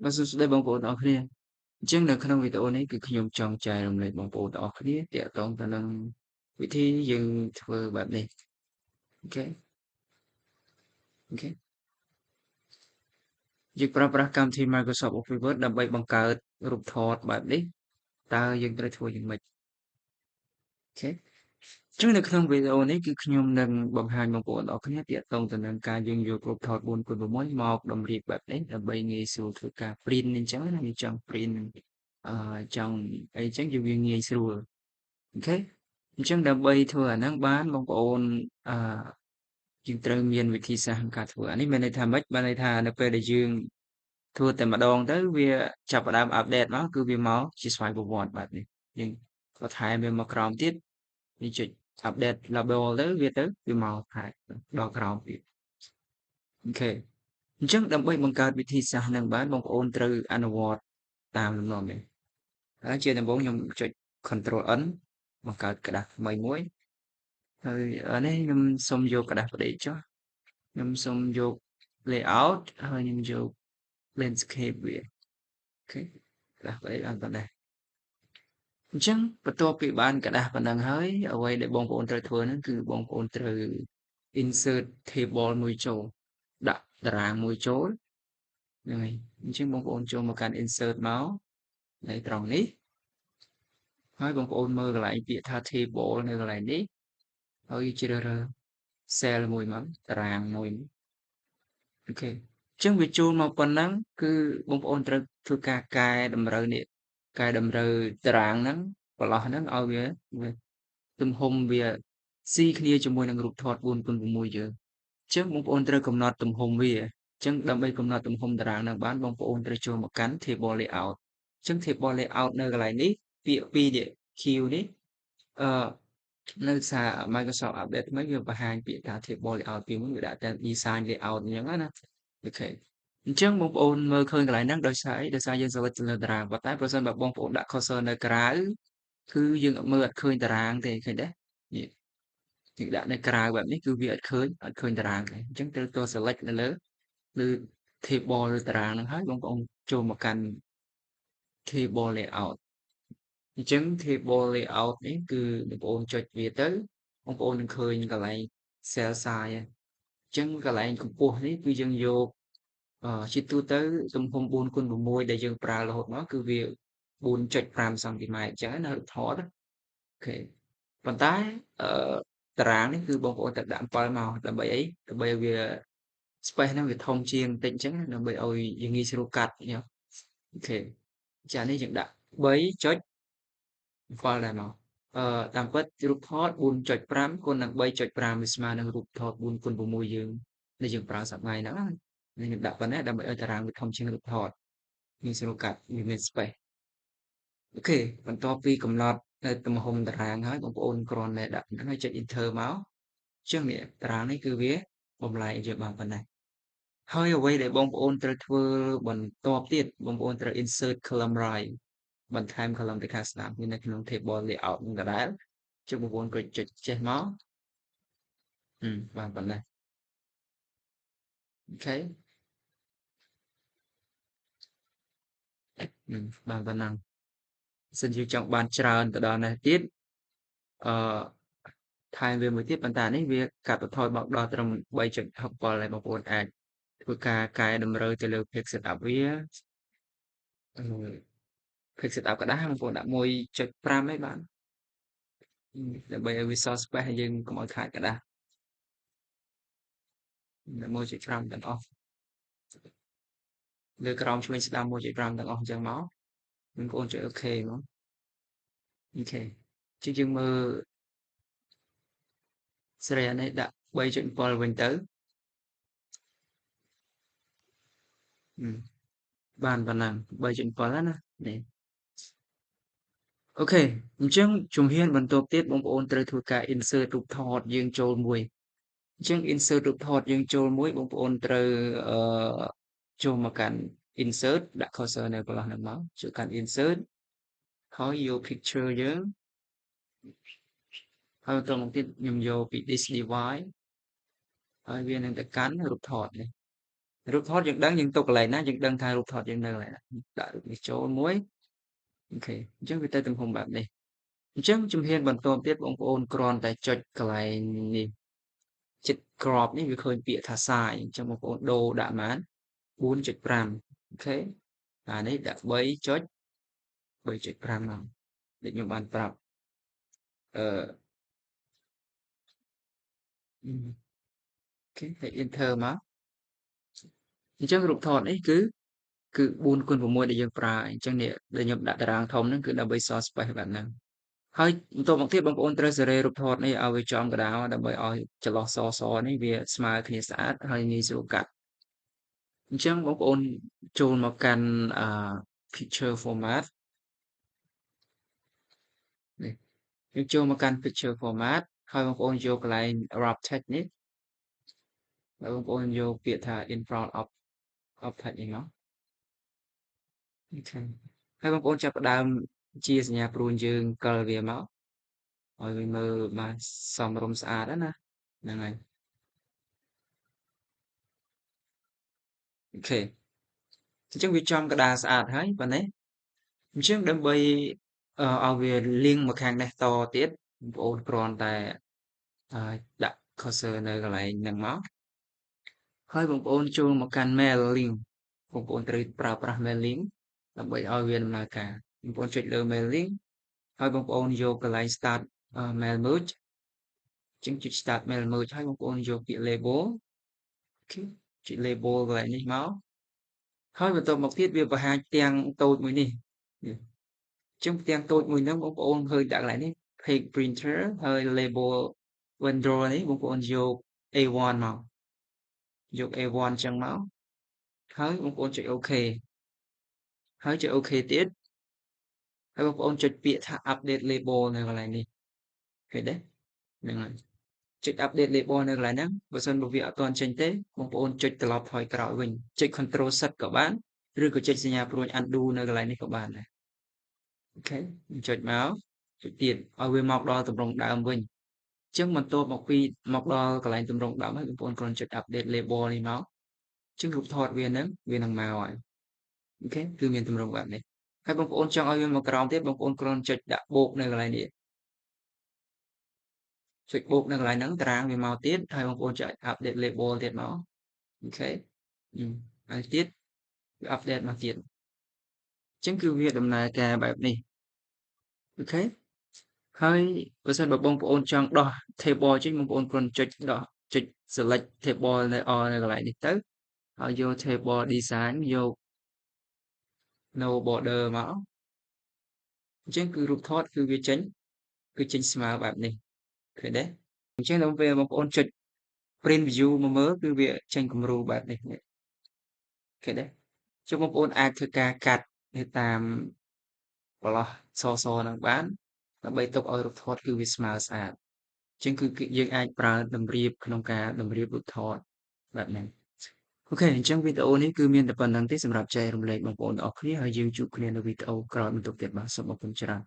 Và sự đây bóng bộ đó kia chứ là không video này cứ nhung trong trai làm lại bóng bộ đó kia tiện tông ta năng vị thi dừng thưa bạn này ok ok យើងប្រើប្រាស់កម្មវិធី Microsoft Office Word ដើម្បីបង្កើតរូបថតបែបនេះតើយើងត្រូវធ្វើយ៉ាងម៉េចអូខេចឹងនៅក្នុងវីដេអូនេះគឺខ្ញុំនឹងបង្ហាញបងប្អូនអរគ្នាទាក់ទងទៅនឹងការយើងយករូបថត 4x6 មកតម្រៀបបែបនេះដើម្បីងាយស្រួលធ្វើការ print អញ្ចឹងណាយើងចង់ print ចង់អីចឹងយើងវាងាយស្រួលអូខេអញ្ចឹងដើម្បីធ្វើអាហ្នឹងបានបងប្អូនយើងត្រូវមានវិធីសាស្ត្រក្នុងការធ្វើអានេះមានន័យថាម៉េចបានន័យថានៅពេលដែលយើងធ្វើតែម្ដងទៅវាចាប់ផ្ដើមអាប់ដេតមកគឺវាមកជាស្វ័យប្រវត្តិបែបនេះយើងក៏ថែមវាមកក្រោមទៀតយើងចុច update label ទៅវាមកថែដល់ក្រោមទៀតអូខេអញ្ចឹងដើម្បីបង្កើតវិធីសាស្ត្រហ្នឹងបានបងប្អូនត្រូវអនុវត្តតាមលំនាំនេះហើយជាដំបូងខ្ញុំចុច Control N បង្កើតក្រដាសថ្មីមួយហើយនេះខ្ញុំសូមយកក្រដាសផ្ដេកចុះខ្ញុំសូមយក layout ហើយខ្ញុំយក landscape វាអូខេក្រដាសផ្ដេកបានប៉ុណ្ណេះអញ្ចឹងបន្ទាប់ពីបានក្រដាសប៉ុណ្ណឹងហើយអ្វីដែលបងប្អូនត្រូវធ្វើហ្នឹងគឺបងប្អូនត្រូវ insert table មួយចូលដាក់តារាងមួយចូលហ្នឹងហើយអញ្ចឹងបងប្អូនចូលមកកាន់ insert មកនៅត្រង់នេះហើយបងប្អូនមើលកន្លែងពាក្យថា table នៅកន្លែងនេះហើយជ្រើសរើស cell មួយមកតារាងមួយអូខេអញ្ចឹងវាចូលមកប៉ុណ្ណឹងគឺបងប្អូនត្រូវធ្វើការកែតម្រូវនេះកែតម្រូវតារាងហ្នឹងបន្លោះហ្នឹងឲ្យវាទំហំវាស៊ីគ្នាជាមួយនឹងរូបថត 4x6 យើងអញ្ចឹងបងប្អូនត្រូវកំណត់ទំហំវាអញ្ចឹងដើម្បីកំណត់ទំហំតារាងហ្នឹងបានបងប្អូនត្រូវចូលមកកាន់ table layout អញ្ចឹង table layout នៅកន្លែងនេះពាក្យពីរនេះ Q នេះអឺនៅសារ Microsoft Update ថ្មីវាបង្ហាញពាក្យថា table layout ពីមុនវាដាក់តែ design layout អញ្ចឹងណាអូខេអញ្ចឹងបងប្អូនមើលឃើញកន្លែងហ្នឹងដោយសារអីដោយសារយើង select លើតារាងប៉ុន្តែប្រសិនបើបងប្អូនដាក់ cursor នៅក្រៅគឺយើងមើលអត់ឃើញតារាងទេឃើញទេនេះយើងដាក់នៅក្រៅបែបនេះគឺវាអត់ឃើញតារាងទេអញ្ចឹងត្រូវត select នៅលើ table ឬតារាងហ្នឹងហើយបងប្អូនចូលមកកាន់ table layout អញ្ចឹង table layout នេះគឺបងប្អូនចុចវាទៅបងប្អូននឹងឃើញកន្លែង cell size អញ្ចឹងកន្លែងកម្ពស់នេះគឺយើងយកជាទូទៅទំហំ 4x6 ដែលយើងប្រើរហូតមកគឺវា 4.5 សង់ទីម៉ែត្រអញ្ចឹងណារូបថតអូខេប៉ុន្តែតារាងនេះគឺបងប្អូនត្រូវដាក់7មកដើម្បីអីដើម្បីឲ្យវា space ហ្នឹងវាធំជាងបន្តិចអញ្ចឹងដើម្បីឲ្យយើងងាយស្រួលកាត់ញ៉ឹងអូខេចានេះយើងដាក់3.7ដែរមកតាមពិតរូបថត 4.5 គុណនឹង 3.5 វាស្មើនឹងរូបថត 4x6 យើងដែលយើងប្រើសប្តាហ៍ហ្នឹងហើយយើងដាក់ប៉ុណ្ណេះដើម្បីឲ្យតារាងវាធំជាងរូបថតងាយស្រួលកាត់វាមាន space អូខេបន្ទាប់ពីកំណត់នៅទំហំតារាងហើយបងប្អូនគ្រាន់តែដាក់ហ្នឹងហើយចុច enter មកចឹងនេះតារាងនេះគឺវាបំលែងយើងបានប៉ុណ្ណេះហើយអ្វីដែលបងប្អូនត្រូវធ្វើបន្ទាប់ទៀតបងប្អូនត្រូវ insert column right បន្ថែម column ទៅខាងស្ដាំវានៅក្នុង table layout នឹងដដែលចុចបងប្អូនក៏ចុចចេះមកបានប៉ុណ្ណេះអូខេបានប៉ុណ្ណឹងសិនជាចង់បានច្រើនទៅដល់នេះទៀតអឺថែមវាមួយទៀតប៉ុន្តែនេះវាកាត់បន្ថយមកដល់ត្រឹម 3.67 ហើយបងប្អូនអាចធ្វើការកែតម្រូវទៅលើ page setup វាpage setup ក៏ដែរបងប្អូនដាក់ 1.5 ឯងបានដើម្បីឲ្យវាសល់ space ឲ្យយើងកុំឲ្យខាតក្រដាស1.5ទាំងអស់លើក្រោមឆ្វេងស្ដាំ 1.5 ទាំងអស់អញ្ចឹងមកបងប្អូនចុចអូខេមកអូខេជាយើងមើលសេរីនេះដាក់ 3.7 វិញទៅបានប៉ុណ្ណឹង 3.7 ណានេះអូខេអញ្ចឹងជំហានបន្ទាប់ទៀតបងប្អូនត្រូវធ្វើការ insert រូបថតយើងចូលមួយអញ្ចឹង insert រូបថតយើងចូលមួយបងប្អូនត្រូវចូលមកកាន់ insert ដាក់ cursor នៅកន្លោះហ្នឹងមកចូលកាន់ insert ហើយយក picture យើងហើយបន្តមកទៀតខ្ញុំយកពី this device ហើយវានឹងទៅកាន់រូបថតនេះ រូបថតយើងដឹងយើងទុកកន្លែងណាយើងដឹងថារូបថតយើងនៅកន្លែងណាដាក់រូបនេះចូលមួយអូខេអញ្ចឹងវាទៅទំហំបែបនេះអញ្ចឹងជំហានបន្ទាប់ទៀតបងប្អូនគ្រាន់តែចុចកន្លែងនេះចិត្ត crop នេះវាឃើញពាក្យថា size អញ្ចឹងបងប្អូនដូរដាក់បាន 4.5 អូខេអានេះដាក់ 3.5 មកដូចខ្ញុំបានប្រាប់អឺអូខេហើយ enter មកអញ្ចឹងរូបថតនេះគឺ4x6ដែលយើងប្រើអញ្ចឹងនេះដែលខ្ញុំដាក់តារាងធំហ្នឹងគឺដើម្បីសល់ space បែបហ្នឹងហើយបន្ទាប់មកទៀតបងប្អូនត្រូវសេរីរូបថតនេះឲ្យវាចំកណ្ដាលដើម្បីឲ្យចន្លោះសនេះវាស្មើគ្នាស្អាតហើយងាយស្រួលកាត់អញ្ចឹងបងប្អូនចូលមកកាន់picture format នេះយើងចូលមកកាន់ picture format ហើយបងប្អូនយកកន្លែង wrap text នេះហើយបងប្អូនយកពាក្យថា in front of text នេះមកអូខេហើយបងប្អូនចាប់ផ្ដើមជាសញ្ញាព្រួញយើងកលវាមកឲ្យវាមើលបានសមរម្យស្អាតណាហ្នឹងហើយអូខេអញ្ចឹងវាចំកណ្ដាលស្អាតហើយប៉ុណ្ណេះអញ្ចឹងដើម្បីឲ្យវាលៀងមកខាងនេះតទៀតបងប្អូនគ្រាន់តែដាក់ cursor នៅកន្លែងហ្នឹងមកហើយបងប្អូនចូលមកកាន់ mail link បងប្អូនត្រូវប្រើប្រាស់ mail link ដើម្បីឲ្យវាដំណើរការបងប្អូនចុចលើ mail link ហើយបងប្អូនយកកន្លែង start mail merge ចឹងចុច start mail merge ហើយបងប្អូនយកពាក្យ label អូខេចុច label កន្លែងនេះមកហើយបន្ទាប់មកទៀតវាបង្ហាញផ្ទាំងតូចមួយនេះចឹងផ្ទាំងតូចមួយហ្នឹងបងប្អូនឃើញដាក់កន្លែងនេះ page printer ហើយ label vendor នេះបងប្អូនយក A1 មកយក A1 ចឹងមកហើយបងប្អូនចុច OK ហើយចុច OK ទៀតហើយបងប្អូនចុចពាក្យថា update label នៅកន្លែងនេះឃើញទេហ្នឹងហើយចុច update label នៅកន្លែងហ្នឹងបើសិនបើវាអត់ទាន់ចេញទេបងប្អូនចុចត្រឡប់ថយក្រោយវិញចុច Control Z ក៏បានឬក៏ចុចសញ្ញាព្រួយ undo នៅកន្លែងនេះក៏បានដែរអូខេចុចមកចុចទៀតឲ្យវាមកដល់ទម្រង់ដើមវិញអញ្ចឹងបន្ទាប់មកដល់កន្លែងទម្រង់ដើមហើយបងប្អូនគ្រាន់ចុច update label នេះមកអញ្ចឹងរូបថតវានឹងមកហើយអូខេគឺមានទម្រង់បែបនេះហើយបងប្អូនចង់ឲ្យវាមកក្រោមទៀតបងប្អូនគ្រាន់ចុចដាក់បូកនៅកន្លែងនេះចុចបូកនៅកន្លែងហ្នឹងតារាងវាមកទៀតហើយបងប្អូនចុច update label ទៀតមកអូខេហើយទៀតវា update មកទៀតអញ្ចឹងគឺវាដំណើរការបែបនេះអូខេហើយបើសិនបើបងប្អូនចង់ដោះ table ចេញបងប្អូនគ្រាន់ចុចដោះចុច select table នៅកន្លែងនេះទៅហើយយក table design យក no border មកអញ្ចឹងគឺរូបថតគឺវាចេញស្មើបែបនេះឃើញទេអញ្ចឹងដល់ពេលបងប្អូនចុច print view មកមើលគឺវាចេញគំរូបែបនេះឃើញទេចុះបងប្អូនអាចធ្វើការកាត់ទៅតាមបន្លោះសហ្នឹងបានដើម្បីទុកឲ្យរូបថតគឺវាស្មើស្អាតអញ្ចឹងគឺយើងអាចប្រើតម្រៀបក្នុងការតម្រៀបរូបថតបែបហ្នឹងអូខេអញ្ចឹងវីដេអូនេះគឺមានតែប៉ុណ្្នឹងទេសម្រាប់ចែករំលែកបងប្អូនទាំងអស់គ្នាហើយយើងជួបគ្នានៅវីដេអូក្រោយបន្តទៀតបាទសូមអរគុណច្រើន